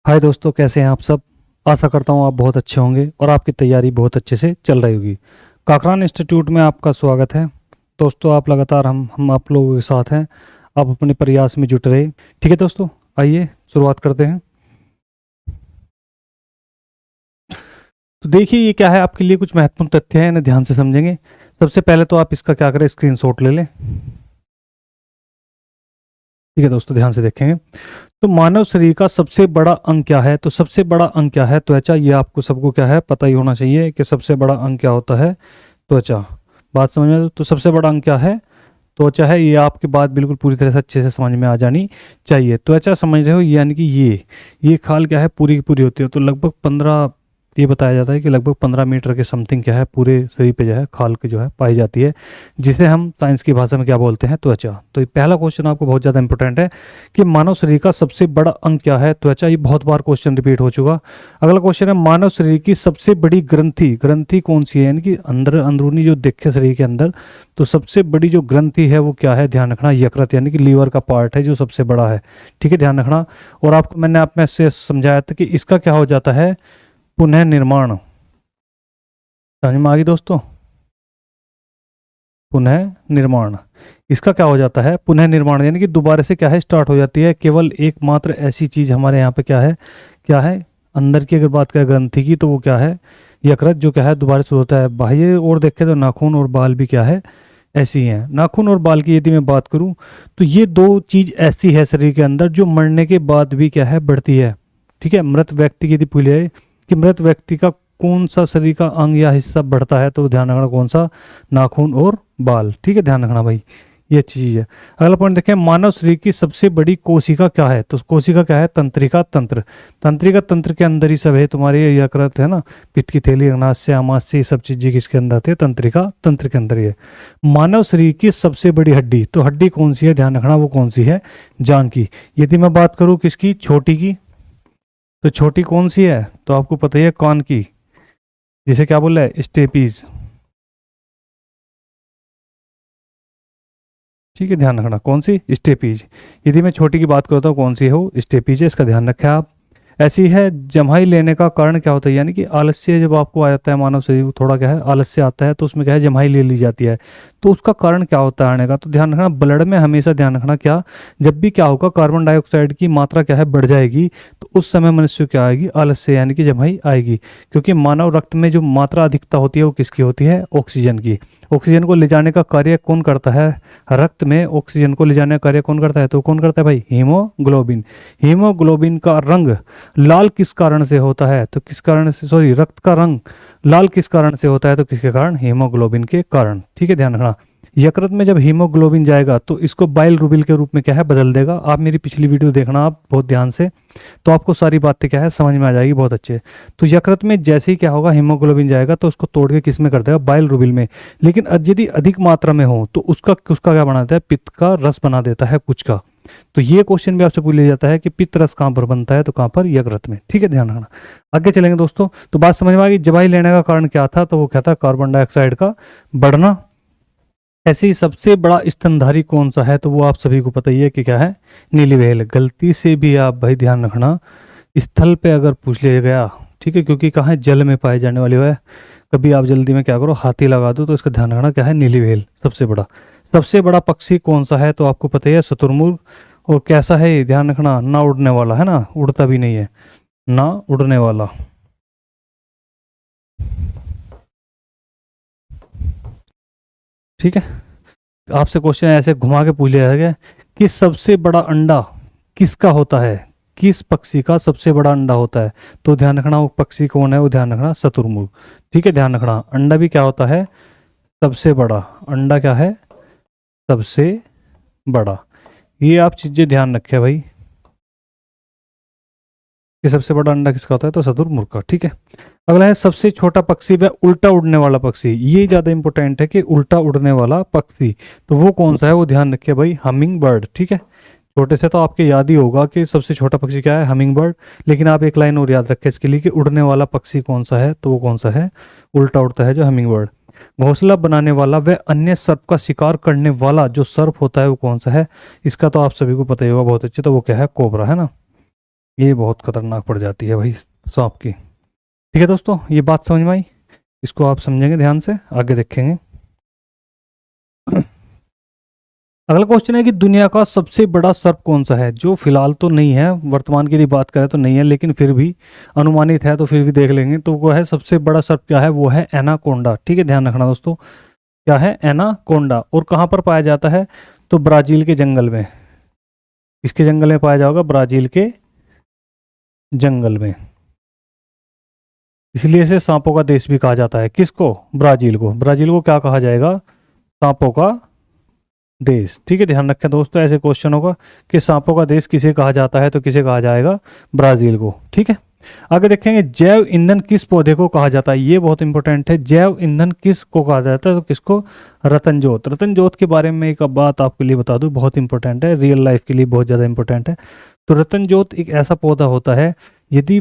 हाय दोस्तों, कैसे हैं आप सब। आशा करता हूँ आप बहुत अच्छे होंगे और आपकी तैयारी बहुत अच्छे से चल रही होगी। काकरान इंस्टीट्यूट में आपका स्वागत है। दोस्तों, आप लगातार हम आप लोगों के साथ हैं। आप अपने प्रयास में जुट रहे। ठीक है दोस्तों, आइए शुरुआत करते हैं। तो देखिए, ये क्या है, आपके लिए कुछ महत्वपूर्ण तथ्य हैं, इन्हें ध्यान से समझेंगे। सबसे पहले तो आप इसका क्या करें, स्क्रीनशॉट ले लें। ठीक है दोस्तों, ध्यान से देखेंगे। तो मानव शरीर का सबसे बड़ा अंग क्या है? तो सबसे बड़ा अंग क्या है? त्वचा। ये आपको सबको क्या है, पता ही होना चाहिए कि सबसे बड़ा अंग क्या होता है। त्वचा। बात समझ में? तो सबसे बड़ा अंग क्या है? त्वचा है। ये आपकी बात बिल्कुल पूरी तरह से अच्छे से समझ में आ जानी चाहिए। त्वचा समझ रहे हो, यानी कि ये खाल क्या है, पूरी की पूरी होती है। तो लगभग 15, ये बताया जाता है कि लगभग 15 मीटर के समथिंग क्या है, पूरे शरीर पे जो है खाल की जो है पाई जाती है, जिसे हम साइंस की भाषा में क्या बोलते हैं, त्वचा। तो ये पहला क्वेश्चन आपको बहुत ज़्यादा इंपॉर्टेंट है कि मानव शरीर का सबसे बड़ा अंग क्या है? त्वचा। ये बहुत बार क्वेश्चन रिपीट हो चुका। अगला क्वेश्चन है, मानव शरीर की सबसे बड़ी ग्रंथि ग्रंथि कौन सी है? यानी कि अंदरूनी जो देखे शरीर के अंदर, तो सबसे बड़ी जो ग्रंथि है वो क्या है? ध्यान रखना, यकृत, यानी कि लीवर का पार्ट है जो सबसे बड़ा है। ठीक है, ध्यान रखना। और आपको मैंने आप में से समझाया था कि इसका क्या हो जाता है, पुनः निर्माण। समझ में आ गई दोस्तों? पुनः निर्माण, इसका क्या हो जाता है, पुनः निर्माण, यानी कि दोबारा से क्या है, स्टार्ट हो जाती है। केवल एकमात्र ऐसी चीज हमारे यहाँ पे क्या है अंदर की अगर बात करें ग्रंथि की, तो वो क्या है, यकृत, जो क्या है दोबारा शुरू होता है। बाह्य और देखें तो नाखून और बाल भी क्या है, ऐसी हैं। नाखून और बाल की यदि मैं बात करूं, तो ये दो चीज ऐसी है शरीर के अंदर जो मरने के बाद भी क्या है, बढ़ती है। ठीक है, मृत व्यक्ति की यदि पूछे कि मृत व्यक्ति का कौन सा शरीर का अंग या हिस्सा बढ़ता है, तो ध्यान रखना कौन सा, नाखून और बाल। ठीक है, ध्यान रखना भाई, ये अच्छी चीज है। अगला पॉइंट देखें, मानव शरीर की सबसे बड़ी कोशिका क्या है? तो कोशिका क्या है, तंत्रिका तंत्र। तंत्रिका तंत्र के अंदर ही सब है, तुम्हारे ये यकृत है ना, पित्त की थैली, अग्नाशय, आमाशय, ये सब चीजें किसके अंदर थे, तंत्रिका तंत्र के अंदर ही है। मानव शरीर की सबसे बड़ी हड्डी, तो हड्डी कौन सी है, ध्यान रखना, वो कौन सी है, जांघ की। यदि मैं बात करूं किसकी, छोटी की, तो छोटी कौन सी है, तो आपको पता ही है, कान की, जिसे क्या बोल रहा है, स्टेपीज। ठीक है, ध्यान रखना, कौन सी, स्टेपीज। यदि मैं छोटी की बात करता हूँ, कौन सी है वो, स्टेपीज है, इसका ध्यान रखें आप। ऐसी है। जम्हाई लेने का कारण क्या होता है, यानी कि आलस्य जब आपको आ जाता है, मानव शरीर थोड़ा क्या है आलस्य आता है, तो उसमें क्या है, जम्हाई ले ली जाती है। तो उसका कारण क्या होता है आने का, तो ध्यान रखना, ब्लड में हमेशा ध्यान रखना क्या, जब भी क्या होगा, कार्बन डाइऑक्साइड की मात्रा क्या है, बढ़ जाएगी, तो उस समय मनुष्य को क्या आएगी, आलस्य, यानी कि जम्हाई आएगी। क्योंकि मानव रक्त में जो मात्रा अधिकता होती है वो किसकी होती है, ऑक्सीजन की। ऑक्सीजन को ले जाने का कार्य कौन करता है, रक्त में ऑक्सीजन को ले जाने का कार्य कौन करता है, तो कौन करता है भाई, हीमोग्लोबिन। हीमोग्लोबिन का रंग लाल किस कारण से होता है, तो किस कारण से, सॉरी, रक्त का रंग लाल किस कारण से होता है, तो किसके कारण, हीमोग्लोबिन के कारण। ठीक है, ध्यान रखना। यकृत में जब हीमोग्लोबिन जाएगा तो इसको बाइल रूबिल के रूप में क्या है, बदल देगा। आप मेरी पिछली वीडियो देखना आप बहुत ध्यान से, तो आपको सारी बातें क्या है समझ में आ जाएगी बहुत अच्छे। तो यकृत में जैसे ही क्या होगा, हीमोग्लोबिन जाएगा तो उसको तोड़ के किस में कर देगा, बाइल रूबिल में। लेकिन यदि अधिक मात्रा में हो तो उसका उसका क्या बना देता है, पित्त का रस बना देता है कुछ का। तो ये क्वेश्चन भी आपसे पूछ लिया जाता है कि पित्त रस कहाँ पर बनता है, तो कहाँ पर, यकृत में। ठीक है, ध्यान रखना। आगे चलेंगे दोस्तों, तो बात समझ में आ गई। जवाई लेने का कारण क्या था, तो वो क्या था, कार्बन डाइऑक्साइड का बढ़ना। ऐसे ही सबसे बड़ा स्तनधारी कौन सा है, तो वो आप सभी को पता ही है कि क्या है, नीली व्हेल। गलती से भी आप भाई ध्यान रखना, स्थल पे अगर पूछ लिया गया, ठीक है, क्योंकि कहाँ है, जल में पाए जाने वाली है। कभी आप जल्दी में क्या करो, हाथी लगा दो, तो इसका ध्यान रखना क्या है, नीली व्हेल सबसे बड़ा। सबसे बड़ा पक्षी कौन सा है, तो आपको पता ही है, शुतुरमुर्ग। और कैसा है ये, ध्यान रखना, ना उड़ने वाला है ना, उड़ता भी नहीं है, ना उड़ने वाला। ठीक है, आपसे क्वेश्चन ऐसे घुमा के पूछ लिया गया कि सबसे बड़ा अंडा किसका होता है, किस पक्षी का सबसे बड़ा अंडा होता है, तो ध्यान रखना वो पक्षी कौन है, वो ध्यान रखना, शुतुरमुर्ग। ठीक है, ध्यान रखना, अंडा भी क्या होता है, सबसे बड़ा। अंडा क्या है, सबसे बड़ा। ये आप चीजें ध्यान रखें भाई, कि सबसे बड़ा अंडा किसका होता है, तो शुतुरमुर्ग का। ठीक है, अगला है, सबसे छोटा पक्षी व उल्टा उड़ने वाला पक्षी। ये ज्यादा इंपॉर्टेंट है कि उल्टा उड़ने वाला पक्षी, तो वो कौन सा है, वो ध्यान रखिए भाई, हमिंग बर्ड। ठीक है, छोटे से तो आपके याद ही होगा कि सबसे छोटा पक्षी क्या है, हमिंग बर्ड। लेकिन आप एक लाइन और याद रखें इसके लिए कि उड़ने वाला पक्षी कौन सा है, तो वो कौन सा है, उल्टा उड़ता है जो हमिंग बर्ड। घोंसला बनाने वाला व अन्य सर्प का शिकार करने वाला जो सर्प होता है वो कौन सा है, इसका तो आप सभी को पता ही होगा बहुत अच्छे, तो वो क्या है, कोबरा है ना। ये बहुत खतरनाक पड़ जाती है भाई सांप की। ठीक है दोस्तों, ये बात समझ में आई, इसको आप समझेंगे ध्यान से, आगे देखेंगे। अगला क्वेश्चन है कि दुनिया का सबसे बड़ा सर्प कौन सा है, जो फिलहाल तो नहीं है, वर्तमान की यदि बात करें तो नहीं है, लेकिन फिर भी अनुमानित है, तो फिर भी देख लेंगे। तो वो है सबसे बड़ा सर्प क्या है, वो है एनाकोंडा। ठीक है, ध्यान रखना दोस्तों, क्या है, एनाकोंडा। और कहाँ पर पाया जाता है, तो ब्राजील के जंगल में। किसके जंगल में पाया जाएगा, ब्राजील के जंगल में। इसलिए इसे सांपों का देश भी कहा जाता है। किसको, ब्राजील को। ब्राजील को क्या कहा जाएगा, सांपों का देश। ठीक है, ध्यान रखें दोस्तों, ऐसे क्वेश्चन होगा कि सांपों का देश किसे कहा जाता है, तो किसे कहा जाएगा, ब्राजील को। ठीक है, आगे देखेंगे जैव ईंधन किस पौधे को कहा जाता है, ये बहुत इंपॉर्टेंट है। जैव ईंधन किस को कहा जाता है, तो किसको, रतन जोत। रतन जोत के बारे में एक बात आपके लिए बता दूं, बहुत इंपॉर्टेंट है, रियल लाइफ के लिए बहुत ज़्यादा इंपॉर्टेंट है। तो रतन जोत एक ऐसा पौधा होता है, यदि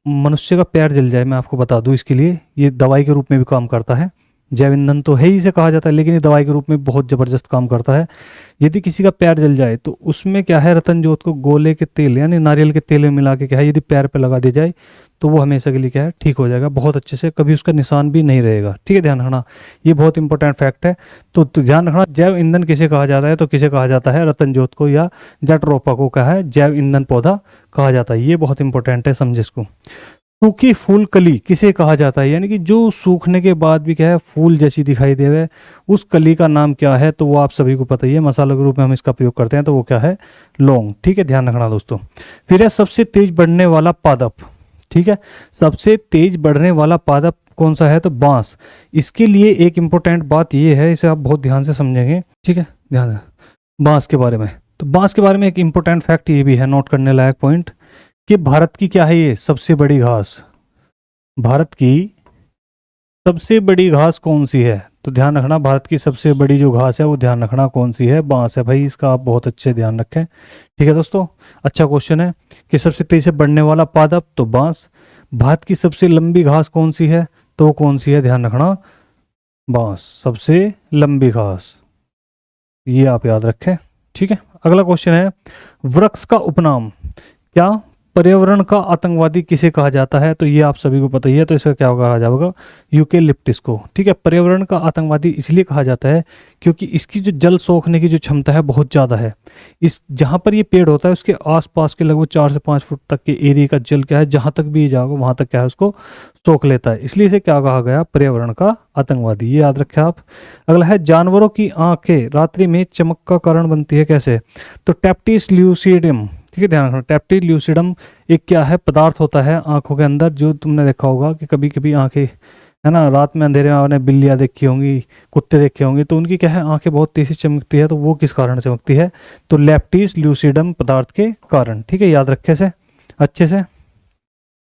मनुष्य का पैर जल जाए, मैं आपको बता दूं, इसके लिए ये दवाई के रूप में भी काम करता है। जैव ईंधन तो है ही इसे कहा जाता है, लेकिन ये दवाई के रूप में बहुत ज़बरदस्त काम करता है। यदि किसी का पैर जल जाए तो उसमें क्या है, रतन जोत को गोले के तेल यानी नारियल के तेल में मिला के क्या है, यदि पैर पे लगा दिया जाए तो वो हमेशा के लिए क्या है, ठीक हो जाएगा बहुत अच्छे से, कभी उसका निशान भी नहीं रहेगा। ठीक है, ध्यान रखना, ये बहुत इंपॉर्टेंट फैक्ट है। तो ध्यान रखना, जैव ईंधन किसे कहा जाता है, तो किसे कहा जाता है, रतन जोत को या जैट्रोपा को क्या है, जैव ईंधन पौधा कहा जाता है। ये बहुत इंपॉर्टेंट है, समझे इसको। सूखी फूल कली किसे कहा जाता है, यानी कि जो सूखने के बाद भी क्या है, फूल जैसी दिखाई देवे, उस कली का नाम क्या है, तो वो आप सभी को पता ही है, मसाला के रूप में हम इसका प्रयोग करते हैं, तो वो क्या है, लौंग। ठीक है, ध्यान रखना दोस्तों। फिर है सबसे तेज बढ़ने वाला पादप। ठीक है, सबसे तेज बढ़ने वाला पादप कौन सा है, तो बांस। इसके लिए एक इंपॉर्टेंट बात ये है, इसे आप बहुत ध्यान से समझेंगे। ठीक है, ध्यान बांस के बारे में, तो बांस के बारे में एक इंपॉर्टेंट फैक्ट ये भी है, नोट करने लायक पॉइंट, कि भारत की क्या है ये सबसे बड़ी घास। भारत की सबसे बड़ी घास कौन सी है, तो ध्यान रखना, भारत की सबसे बड़ी जो घास है वो ध्यान रखना कौन सी है, बांस है भाई, इसका आप बहुत अच्छे ध्यान रखें। ठीक है दोस्तों, अच्छा क्वेश्चन है कि सबसे तेजी से बढ़ने वाला पादप, तो बांस। भारत की सबसे लंबी घास कौन सी है, तो कौन सी है, ध्यान रखना, बांस, सबसे लंबी घास, ये आप याद रखें। ठीक है, अगला क्वेश्चन है, वृक्ष का उपनाम, क्या पर्यावरण का आतंकवादी किसे कहा जाता है, तो ये आप सभी को पता ही है, तो इसका क्या कहा जाएगा, यूकेलिप्टिस को। ठीक है, पर्यावरण का आतंकवादी इसलिए कहा जाता है क्योंकि इसकी जो जल सोखने की जो क्षमता है बहुत ज़्यादा है। इस जहाँ पर ये पेड़ होता है उसके आसपास के लगभग 4 से 5 फुट तक के एरिया का जल क्या है, जहाँ तक भी जाओगे वहाँ तक क्या है, उसको सोख लेता है, इसलिए इसे क्या कहा गया, पर्यावरण का आतंकवादी, ये याद रखें आप। अगला है, जानवरों की आंखें रात्रि में चमक का कारण बनती है, कैसे, तो टैप्टिस ल्यूसिडम। ठीक है, ध्यान रखना, टैप्टिस ल्यूसिडम एक क्या है, पदार्थ होता है आंखों के अंदर, जो तुमने देखा होगा कि कभी कभी आंखें है ना, रात में अंधेरे में आपने बिल्लियाँ देखी होंगी, कुत्ते देखे होंगे, तो उनकी क्या है, आंखें बहुत तेजी से चमकती है, तो वो किस कारण चमकती है, तो लैप्टिस ल्यूसिडम पदार्थ के कारण। ठीक है, याद रखे से अच्छे से।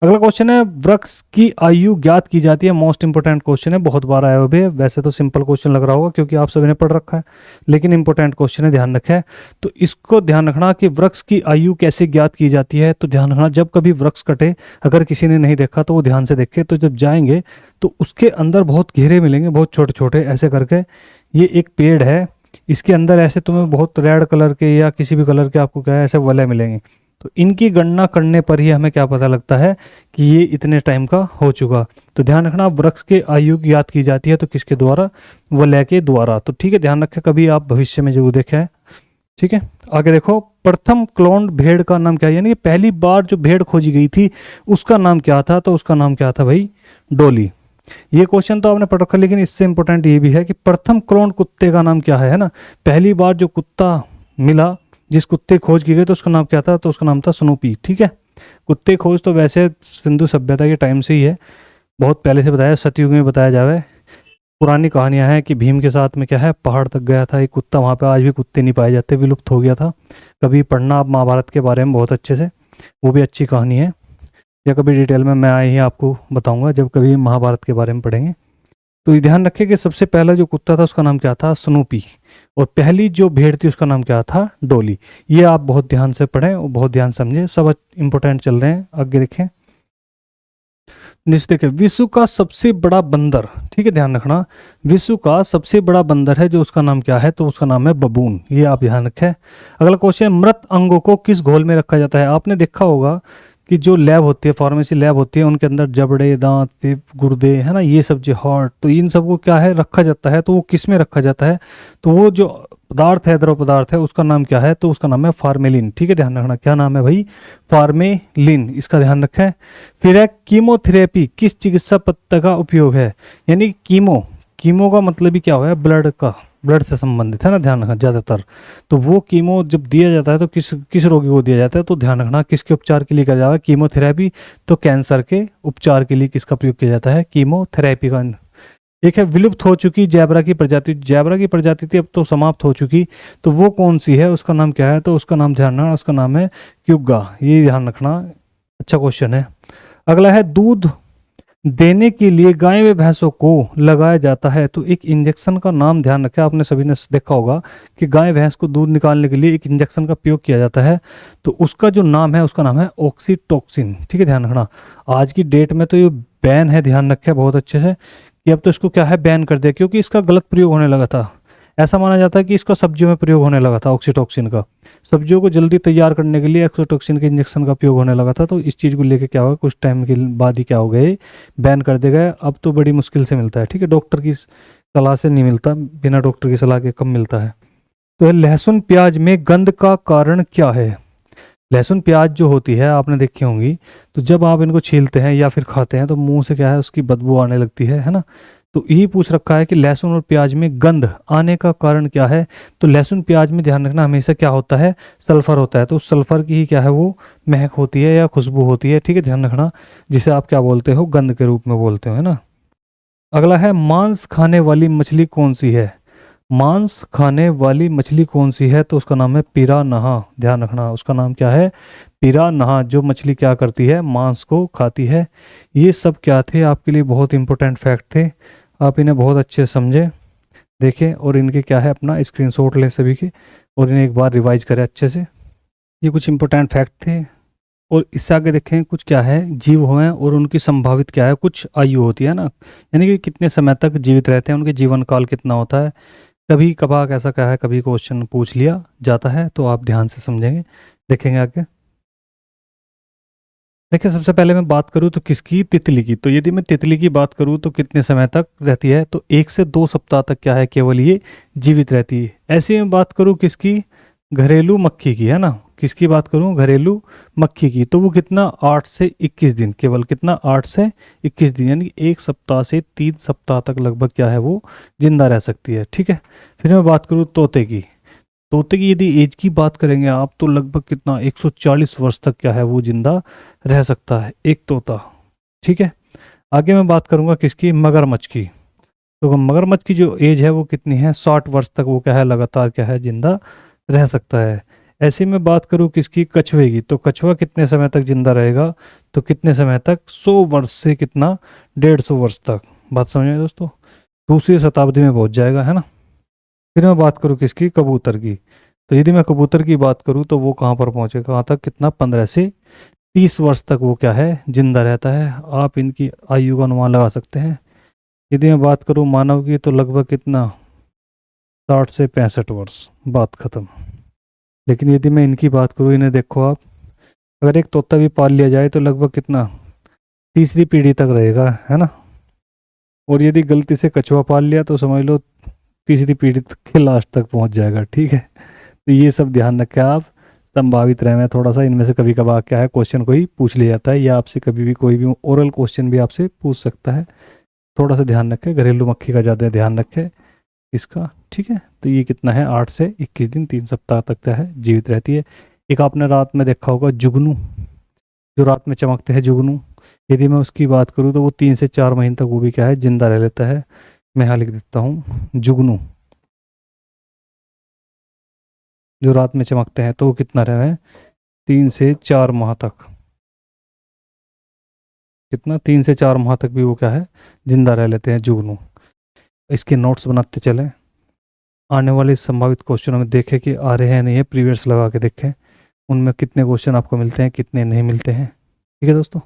अगला क्वेश्चन है, वृक्ष की आयु ज्ञात की जाती है, मोस्ट इंपोर्टेंट क्वेश्चन है, बहुत बार आया हुआ भी है, वैसे तो सिंपल क्वेश्चन लग रहा होगा क्योंकि आप सभी ने पढ़ रखा है, लेकिन इंपॉर्टेंट क्वेश्चन है, ध्यान रखें। तो इसको ध्यान रखना कि वृक्ष की आयु कैसे ज्ञात की जाती है, तो ध्यान रखना, जब कभी वृक्ष कटे, अगर किसी ने नहीं देखा तो वो ध्यान से देखे, तो जब जाएंगे तो उसके अंदर बहुत घेरे मिलेंगे, बहुत छोटे छोटे ऐसे करके, ये एक पेड़ है, इसके अंदर ऐसे तुम्हें बहुत रेड कलर के या किसी भी कलर के आपको क्या है, ऐसे वलय मिलेंगे। तो इनकी गणना करने पर ही हमें क्या पता लगता है कि ये इतने टाइम का हो चुका। तो ध्यान रखना, वृक्ष के आयु की याद की जाती है, तो किसके द्वारा, वलय के द्वारा। तो ठीक है, ध्यान रखें, कभी आप भविष्य में जरूर देखें। ठीक है, आगे देखो, प्रथम क्लोन्ड भेड़ का नाम क्या है, यानी कि पहली बार जो भेड़ खोजी गई थी उसका नाम क्या था, तो उसका नाम क्या था भाई, डोली। ये क्वेश्चन तो आपने पढ़ रखा, लेकिन इससे इंपॉर्टेंट ये भी है कि प्रथम क्लोन कुत्ते का नाम क्या है ना, पहली बार जो कुत्ता मिला, जिस कुत्ते की खोज की गई, तो उसका नाम क्या था, तो उसका नाम था स्नूपी। ठीक है, कुत्ते खोज तो वैसे सिंधु सभ्यता के टाइम से ही है, बहुत पहले से बताया, सतयुग में बताया जावे, पुरानी कहानियां हैं कि भीम के साथ में क्या है, पहाड़ तक गया था एक कुत्ता, वहाँ पे आज भी कुत्ते नहीं पाए जाते, विलुप्त हो गया था। कभी पढ़ना आप महाभारत के बारे में बहुत अच्छे से, वो भी अच्छी कहानी है, या कभी डिटेल में मैं ही आपको बताऊंगा जब कभी महाभारत के बारे में पढ़ेंगे। तो ये ध्यान रखिए कि सबसे पहला जो कुत्ता था उसका नाम क्या था, स्नूपी, और पहली जो भेड़ थी उसका नाम क्या था, डोली। ये आप बहुत ध्यान से पढ़ें और बहुत ध्यान समझें, सब इंपॉर्टेंट चल रहे हैं, आगे देखें। नीचे देखिए, विश्व का सबसे बड़ा बंदर, ठीक है ध्यान रखना, विश्व का सबसे बड़ा बंदर है जो, उसका नाम क्या है, तो उसका नाम है बबून, ये आप ध्यान रखें। अगला क्वेश्चन, मृत अंगों को किस घोल में रखा जाता है। आपने देखा होगा कि जो लैब होती है, फार्मेसी लैब होती है, उनके अंदर जबड़े, दांत, फेफ, गुर्दे, है ना, ये सब जो हार्ट, तो इन सबको क्या है रखा जाता है, तो वो किस में रखा जाता है, तो वो जो पदार्थ है, द्रव पदार्थ है, उसका नाम क्या है, तो उसका नाम है फार्मेलिन, ठीक है ध्यान रखना, क्या नाम है भाई, फार्मेलिन, इसका ध्यान रखें। फिर है कीमोथेरेपी किस चिकित्सा पद्धति का उपयोग है, यानी कीमो, कीमो का मतलब ही क्या हुआ है, ब्लड का, ब्लड से संबंधित है ना, ध्यान रखना ज़्यादातर। तो वो कीमो जब दिया जाता है तो किस किस रोगी को दिया जाता है, तो ध्यान रखना किसके उपचार के लिए किया जाता है, कीमोथेरेपी, तो कैंसर के उपचार के लिए किसका प्रयोग किया जाता है, कीमोथेरेपी का। एक है विलुप्त हो चुकी जैबरा की प्रजाति, जैबरा की प्रजाति थी अब तो समाप्त हो चुकी, तो वो कौन सी है, उसका नाम क्या है, तो उसका नाम ध्यान रखना, उसका नाम है क्यूगा, ये ध्यान रखना, अच्छा क्वेश्चन है। अगला है, दूध देने के लिए गाय व भैंसों को लगाया जाता है, तो एक इंजेक्शन का नाम ध्यान रखें, आपने सभी ने देखा होगा कि गाय भैंस को दूध निकालने के लिए एक इंजेक्शन का प्रयोग किया जाता है, तो उसका जो नाम है, उसका नाम है ऑक्सीटोक्सिन, ठीक है ध्यान रखना। आज की डेट में तो ये बैन है, ध्यान रखें बहुत अच्छे से, कि अब तो इसको क्या है, बैन कर दिया, क्योंकि इसका गलत प्रयोग होने लगा था। ऐसा माना जाता है कि इसका सब्जियों में प्रयोग होने लगा था, ऑक्सीटोक्सिन का, सब्जियों को जल्दी तैयार करने के लिए ऑक्सीटोक्सिन के इंजेक्शन का प्रयोग होने लगा था, तो इस चीज़ को लेके क्या हुआ, कुछ टाइम के बाद ही क्या हो गए, बैन कर दिया गया। अब तो बड़ी मुश्किल से मिलता है, ठीक है, डॉक्टर की सलाह से नहीं मिलता, बिना डॉक्टर की सलाह के कम मिलता है। तो लहसुन प्याज में गंध का कारण क्या है। लहसुन प्याज जो होती है आपने देखी होंगी, तो जब आप इनको छीलते हैं या फिर खाते हैं तो मुंह से क्या है, उसकी बदबू आने लगती है ना। तो यही पूछ रखा है कि लहसुन और प्याज में गंध आने का कारण क्या है, तो लहसुन प्याज में ध्यान रखना हमेशा क्या होता है, सल्फर होता है, तो सल्फर की ही क्या है वो महक होती है या खुशबू होती है, ठीक है ध्यान रखना, जिसे आप क्या बोलते हो, गंध के रूप में बोलते हो, है ना। अगला है, मांस खाने वाली मछली कौन सी है, मांस खाने वाली मछली कौन सी है, तो उसका नाम है पिरानहा, ध्यान रखना, उसका नाम क्या है, पिरानहा, जो मछली क्या करती है, मांस को खाती है। ये सब क्या थे, आपके लिए बहुत इंपॉर्टेंट फैक्ट थे, आप इन्हें बहुत अच्छे से समझें, देखें, और इनके क्या है, अपना स्क्रीनशॉट लें सभी के, और इन्हें एक बार रिवाइज करें अच्छे से। ये कुछ इंपॉर्टेंट फैक्ट थे, और इससे आगे देखें कुछ क्या है, जीव हैं और उनकी संभावित क्या है, कुछ आयु होती है ना, यानी कि कितने समय तक जीवित रहते हैं, उनके जीवन काल कितना होता है। कभी कभार ऐसा क्या है, कभी क्वेश्चन पूछ लिया जाता है, तो आप ध्यान से समझेंगे, देखेंगे आगे। देखिए सबसे पहले मैं बात करूं तो किसकी, तितली की, तो यदि मैं तितली की बात करूं तो कितने समय तक रहती है, तो 1 से 2 सप्ताह तक क्या है, केवल ये जीवित रहती है। ऐसी मैं बात करूं किसकी, घरेलू मक्खी की, है ना, किसकी बात करूं, घरेलू मक्खी की, तो वो कितना, 8 से 21 दिन, केवल कितना, 8 से 21 दिन, यानी कि 1 सप्ताह से 3 सप्ताह तक लगभग क्या है वो जिंदा रह सकती है, ठीक है। फिर मैं बात करूं तोते की, तोते की यदि एज की बात करेंगे आप, तो लगभग कितना, 140 वर्ष तक क्या है वो जिंदा रह सकता है एक तोता, ठीक है। आगे मैं बात करूंगा किसकी, मगरमच्छ की, तो मगरमच्छ की जो एज है वो कितनी है, 60 वर्ष तक वो क्या है, लगातार क्या है, जिंदा रह सकता है। ऐसे में बात करूं किसकी, कछुए की, तो कछुआ कितने समय तक जिंदा रहेगा, तो कितने समय तक, 100 वर्ष से कितना, 150 वर्ष तक, बात समझ में दोस्तों, दूसरी शताब्दी में पहुंच जाएगा, है ना। फिर मैं बात करूं किसकी, कबूतर की, तो यदि मैं कबूतर की बात करूं तो वो कहाँ पर पहुंचे, कहाँ तक, कितना, 15 से 30 वर्ष तक वो क्या है, जिंदा रहता है। आप इनकी आयु का अनुमान लगा सकते हैं। यदि मैं बात करूं मानव की, तो लगभग कितना, 60 से 65 वर्ष, बात खत्म। लेकिन यदि मैं इनकी बात करूं, इन्हें देखो आप, अगर एक तोता भी पाल लिया जाए तो लगभग कितना, तीसरी पीढ़ी तक रहेगा, है ना। और यदि गलती से कछुआ पाल लिया तो समझ लो तीसरी पीढ़ी तक के लास्ट तक पहुंच जाएगा, ठीक है। तो ये सब ध्यान रखें आप, संभावित रहे हैं थोड़ा सा, इनमें से कभी कभार क्या है, क्वेश्चन कोई पूछ लिया जाता है, या आपसे कभी भी कोई भी ओरल क्वेश्चन भी आपसे पूछ सकता है, थोड़ा सा ध्यान रखें, घरेलू मक्खी का ज़्यादा ध्यान रखें इसका, ठीक है। तो ये कितना है, 8 से 21 दिन, 3 सप्ताह तक क्या है, जीवित रहती है। एक आपने रात में देखा होगा जुगनू, जो रात में चमकते हैं जुगनू, यदि मैं उसकी बात करूँ तो वो 3 से 4 महीने तक वो भी क्या है, जिंदा रह लेता है। मैं यहाँ लिख देता हूँ जुगनू, जो रात में चमकते हैं, तो वो कितना रहे, 3 से 4 माह तक, कितना, 3 से 4 माह तक भी वो क्या है, जिंदा रह लेते हैं जुगनू। इसके नोट्स बनाते चलें, आने वाले संभावित क्वेश्चनों में देखें कि आ रहे हैं नहीं है, प्रीवियस लगा के देखें उनमें कितने क्वेश्चन आपको मिलते हैं, कितने नहीं मिलते हैं, ठीक है दोस्तों।